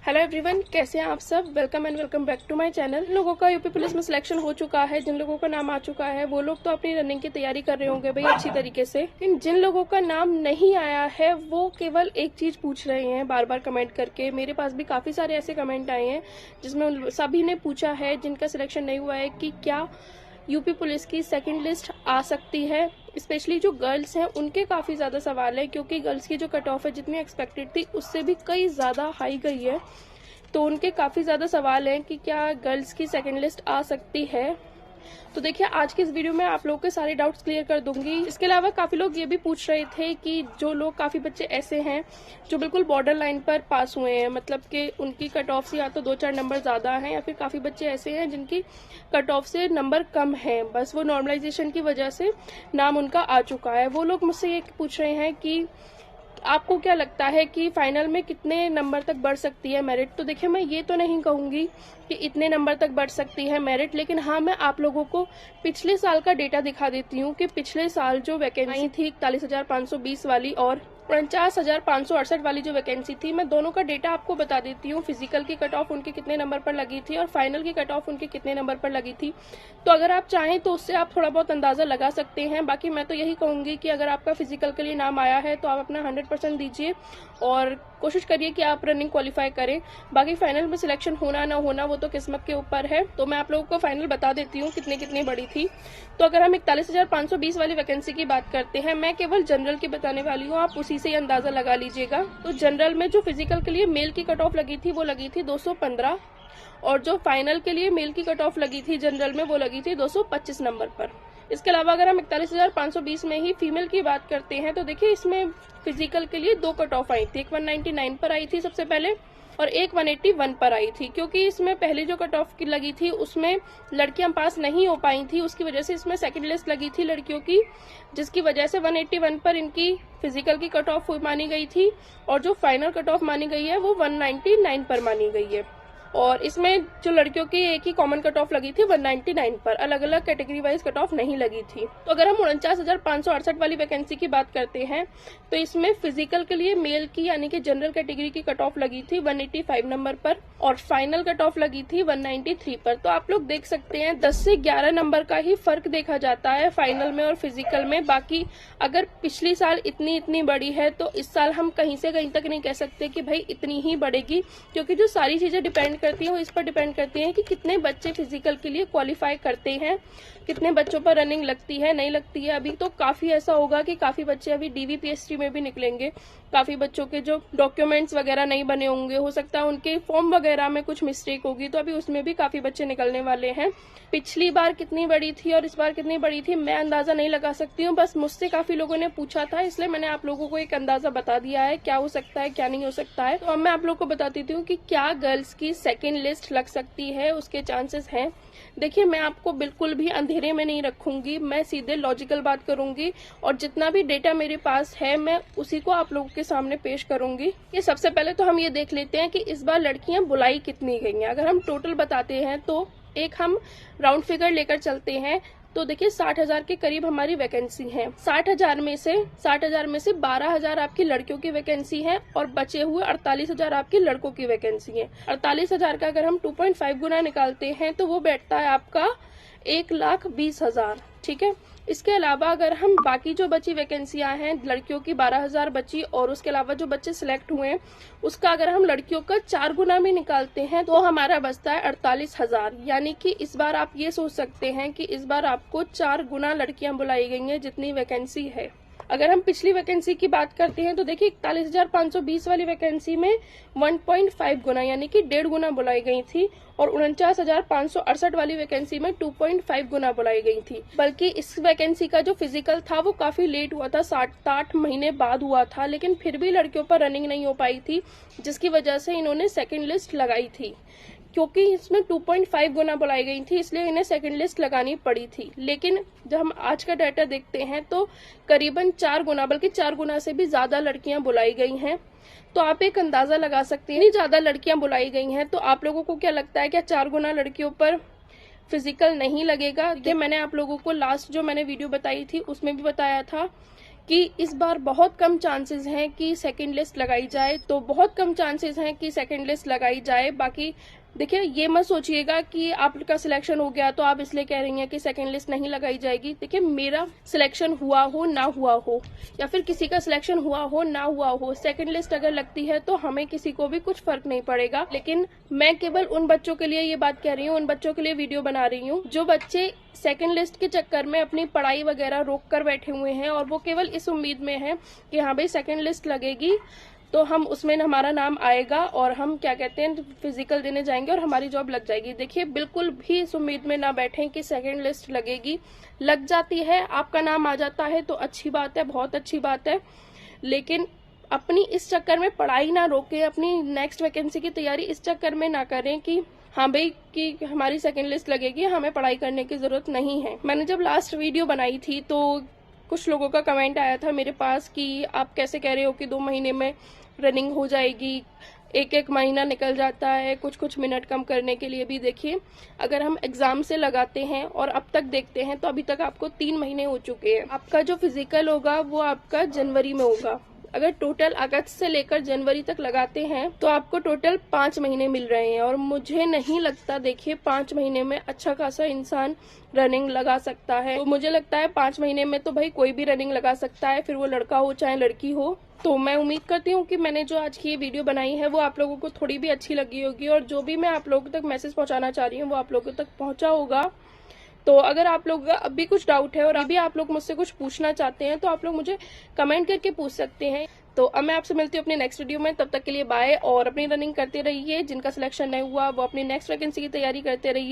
Hello everyone, कैसे हैं आप सब। Welcome and welcome back to my channel. लोगों का यूपी पुलिस में सिलेक्शन हो चुका है, जिन लोगों का नाम आ चुका है वो लोग तो अपनी रनिंग की तैयारी कर रहे होंगे भाई अच्छी तरीके से। लेकिन जिन लोगों का नाम नहीं आया है वो केवल एक चीज पूछ रहे हैं बार बार कमेंट करके। मेरे पास भी काफी सारे ऐसे कमेंट आए हैं जिसमें सभी ने पूछा है जिनका सिलेक्शन नहीं हुआ है कि क्या यूपी पुलिस की सेकंड लिस्ट आ सकती है। स्पेशली जो गर्ल्स हैं उनके काफ़ी ज़्यादा सवाल है, क्योंकि गर्ल्स की जो कट ऑफ है जितनी एक्सपेक्टेड थी उससे भी कई ज़्यादा हाई गई है। तो उनके काफ़ी ज़्यादा सवाल हैं कि क्या गर्ल्स की सेकंड लिस्ट आ सकती है। तो देखिए, आज की इस वीडियो में आप लोगों के सारे डाउट्स क्लियर कर दूंगी। इसके अलावा काफ़ी लोग ये भी पूछ रहे थे कि जो लोग, काफ़ी बच्चे ऐसे हैं जो बिल्कुल बॉर्डर लाइन पर पास हुए हैं, मतलब कि उनकी कट ऑफ से या तो 2-4 नंबर ज़्यादा हैं, या फिर काफ़ी बच्चे ऐसे हैं जिनकी कट ऑफ से नंबर कम है, बस वो नॉर्मलाइजेशन की वजह से नाम उनका आ चुका है। वो लोग मुझसे ये पूछ रहे हैं कि आपको क्या लगता है कि फाइनल में कितने नंबर तक बढ़ सकती है मेरिट। तो देखिए, मैं ये तो नहीं कहूंगी कि इतने नंबर तक बढ़ सकती है मेरिट, लेकिन हाँ, मैं आप लोगों को पिछले साल का डेटा दिखा देती हूँ कि पिछले साल जो वैकेंसी थी 41,520 वाली और 49,568 वाली जो वैकेंसी थी, मैं दोनों का डेटा आपको बता देती हूँ। फिजिकल की कट ऑफ उनके कितने नंबर पर लगी थी और फाइनल की कट ऑफ उनके कितने नंबर पर लगी थी। तो अगर आप चाहें तो उससे आप थोड़ा बहुत अंदाजा लगा सकते हैं। बाकी मैं तो यही कहूंगी कि अगर आपका फिजिकल के लिए नाम आया है तो आप अपना 100% दीजिए और कोशिश करिए कि आप रनिंग क्वालिफाई करें। बाकी फाइनल में सिलेक्शन होना ना होना वो तो किस्मत के ऊपर है। तो मैं आप लोगों को फाइनल बता देती हूँ कितनी कितनी बड़ी थी। तो अगर हम 41,520 वाली वैकेंसी की बात करते हैं, मैं केवल जनरल की बताने वाली हूँ, आप उसी से ही अंदाजा लगा लीजिएगा। तो जनरल में जो फिजिकल के लिए मेल की कट ऑफ लगी थी वो लगी थी 215, और जो फाइनल के लिए मेल की कट ऑफ लगी थी जनरल में वो लगी थी 225 नंबर पर। इसके अलावा अगर हम 41,520 में ही फीमेल की बात करते हैं तो देखिए, इसमें फिजिकल के लिए 2 कट ऑफ आई थी। एक 199 पर आई थी सबसे पहले और एक 181 पर आई थी, क्योंकि इसमें पहले जो कट ऑफ की लगी थी उसमें लड़कियां पास नहीं हो पाई थी, उसकी वजह से इसमें सेकंड लिस्ट लगी थी लड़कियों की, जिसकी वजह से 181 पर इनकी फिजिकल की कट ऑफ मानी गई थी और जो फाइनल कट ऑफ मानी गई है वो 199 पर मानी गई है। और इसमें जो लड़कियों की एक ही कॉमन कट ऑफ लगी थी 199 पर, अलग अलग कैटेगरी वाइज कट ऑफ नहीं लगी थी। तो अगर हम 49,568 वाली वैकेंसी की बात करते हैं तो इसमें फिजिकल के लिए मेल की यानी कि जनरल कैटेगरी की कट ऑफ लगी थी 185 नंबर पर और फाइनल कट ऑफ लगी थी 193 पर। तो आप लोग देख सकते हैं 10 से 11 नंबर का ही फर्क देखा जाता है फाइनल में और फिजिकल में। बाकी अगर पिछली साल इतनी बड़ी है तो इस साल हम कहीं से कहीं तक नहीं कह सकते कि भाई इतनी ही बढ़ेगी, क्योंकि जो सारी चीजें डिपेंड करती हैं वो इस पर डिपेंड करती हैं कि कितने बच्चे फिजिकल के लिए क्वालिफाई करते हैं, कितने बच्चों पर रनिंग लगती है नहीं लगती है। अभी तो काफी ऐसा होगा कि काफी बच्चे अभी DVPST में भी निकलेंगे, काफी बच्चों के जो डॉक्यूमेंट्स वगैरह नहीं बने होंगे, हो सकता है उनके फॉर्म वगैरह में कुछ मिस्टेक होगी, तो अभी उसमें भी काफी बच्चे निकलने वाले हैं। पिछली बार कितनी बड़ी थी और इस बार कितनी बड़ी थी मैं अंदाजा नहीं लगा सकती हूँ, बस मुझसे काफी लोगों ने पूछा था इसलिए मैंने आप लोगों को एक अंदाजा बता दिया है क्या हो सकता है क्या नहीं हो सकता है। तो अब मैं आप लोगों को बता देती हूँ कि क्या गर्ल्स की सेकेंड लिस्ट लग सकती है, उसके चांसेस हैं। देखिए, मैं आपको बिल्कुल भी अंधेरे में नहीं रखूंगी, मैं सीधे लॉजिकल बात करूंगी और जितना भी डेटा मेरे पास है मैं उसी को आप लोगों के सामने पेश करूंगी। ये सबसे पहले तो हम ये देख लेते हैं कि इस बार लड़कियां बुलाई कितनी गई हैं। अगर हम टोटल बताते हैं तो एक हम राउंड फिगर लेकर चलते हैं तो देखिए 60,000 के करीब हमारी वैकेंसी है। 60,000 में से 12,000 आपकी लड़कियों की वैकेंसी है और बचे हुए 48,000 आपकी लड़कों की वैकेंसी है। 48,000 का अगर हम 2.5 गुना निकालते हैं तो वो बैठता है आपका 1,20,000। ठीक है। इसके अलावा अगर हम बाकी जो बची वैकेंसियां हैं, लड़कियों की 12,000 बची और उसके अलावा जो बच्चे सिलेक्ट हुए हैं उसका अगर हम लड़कियों का 4 गुना भी निकालते हैं तो हमारा बचता है 48,000। यानी कि इस बार आप ये सोच सकते हैं कि इस बार आपको 4 गुना लड़कियां बुलाई गई हैं जितनी वैकेंसी है। अगर हम पिछली वैकेंसी की बात करते हैं तो देखिए 41,520 वाली वैकेंसी में 1.5 गुना यानी कि 1.5 गुना बुलाई गई थी और 49,568 वाली वैकेंसी में 2.5 गुना बुलाई गई थी। बल्कि इस वैकेंसी का जो फिजिकल था वो काफी लेट हुआ था, 7-8 महीने बाद हुआ था, लेकिन फिर भी लड़कियों पर रनिंग नहीं हो पाई थी, जिसकी वजह से इन्होंने सेकेंड लिस्ट लगाई थी। क्योंकि इसमें 2.5 गुना बुलाई गई थी इसलिए इन्हें सेकंड लिस्ट लगानी पड़ी थी। लेकिन जब हम आज का डाटा देखते हैं तो करीबन 4 गुना, बल्कि 4 गुना से भी ज्यादा लड़कियां बुलाई गई हैं। तो आप एक अंदाजा लगा सकते हैं, इतनी ज्यादा लड़कियां बुलाई गई हैं तो आप लोगों को क्या लगता है, क्या 4 गुना लड़कियों पर फिजिकल नहीं लगेगा? ये मैंने आप लोगों को लास्ट जो मैंने वीडियो बताई थी उसमें भी बताया था कि इस बार बहुत कम चांसेस हैं कि सेकंड लिस्ट लगाई जाए, तो बहुत कम चांसेस हैं कि सेकंड लिस्ट लगाई जाए। बाकी देखिए, ये मत सोचिएगा कि आपका सिलेक्शन हो गया तो आप इसलिए कह रही हैं कि सेकंड लिस्ट नहीं लगाई जाएगी। देखिए, मेरा सिलेक्शन हुआ हो ना हुआ हो, या फिर किसी का सिलेक्शन हुआ हो ना हुआ हो, सेकंड लिस्ट अगर लगती है तो हमें किसी को भी कुछ फर्क नहीं पड़ेगा। लेकिन मैं केवल उन बच्चों के लिए ये बात कह रही हूँ, उन बच्चों के लिए वीडियो बना रही हूँ जो बच्चे सेकंड लिस्ट के चक्कर में अपनी पढ़ाई वगैरह रोक कर बैठे हुए हैं, और वो केवल इस उम्मीद में है कि हाँ भाई सेकंड लिस्ट लगेगी तो हम उसमें हमारा नाम आएगा और हम क्या कहते हैं फिजिकल देने जाएंगे और हमारी जॉब लग जाएगी। देखिए, बिल्कुल भी इस उम्मीद में ना बैठें कि सेकंड लिस्ट लगेगी। लग जाती है, आपका नाम आ जाता है तो अच्छी बात है, बहुत अच्छी बात है, लेकिन अपनी इस चक्कर में पढ़ाई ना रोकें, अपनी नेक्स्ट वैकेंसी की तैयारी इस चक्कर में ना करें कि हाँ भाई कि हमारी सेकंड लिस्ट लगेगी, हमें पढ़ाई करने की जरूरत नहीं है। मैंने जब लास्ट वीडियो बनाई थी तो कुछ लोगों का कमेंट आया था मेरे पास कि आप कैसे कह रहे हो कि 2 महीने में रनिंग हो जाएगी, एक महीना निकल जाता है कुछ कुछ मिनट कम करने के लिए भी। देखिए, अगर हम एग्जाम से लगाते हैं और अब तक देखते हैं तो अभी तक आपको 3 महीने हो चुके हैं। आपका जो फिजिकल होगा वो आपका जनवरी में होगा। अगर टोटल अगस्त से लेकर जनवरी तक लगाते हैं तो आपको टोटल 5 महीने मिल रहे हैं, और मुझे नहीं लगता, देखिए 5 महीने में अच्छा खासा इंसान रनिंग लगा सकता है। तो मुझे लगता है 5 महीने में तो भाई कोई भी रनिंग लगा सकता है, फिर वो लड़का हो चाहे लड़की हो। तो मैं उम्मीद करती हूँ कि मैंने जो आज की ये वीडियो बनाई है वो आप लोगों को थोड़ी भी अच्छी लगी होगी, और जो भी मैं आप लोगों तक मैसेज पहुंचाना चाह रही हूँ वो आप लोगों तक पहुंचा होगा। तो अगर आप लोग अब भी कुछ डाउट है और अभी आप लोग मुझसे कुछ पूछना चाहते हैं तो आप लोग मुझे कमेंट करके पूछ सकते हैं। तो अब मैं आपसे मिलती हूँ अपने नेक्स्ट वीडियो में, तब तक के लिए बाय, और अपनी रनिंग करते रहिए। जिनका सिलेक्शन नहीं हुआ वो अपनी नेक्स्ट वैकेंसी की तैयारी करते रहिए।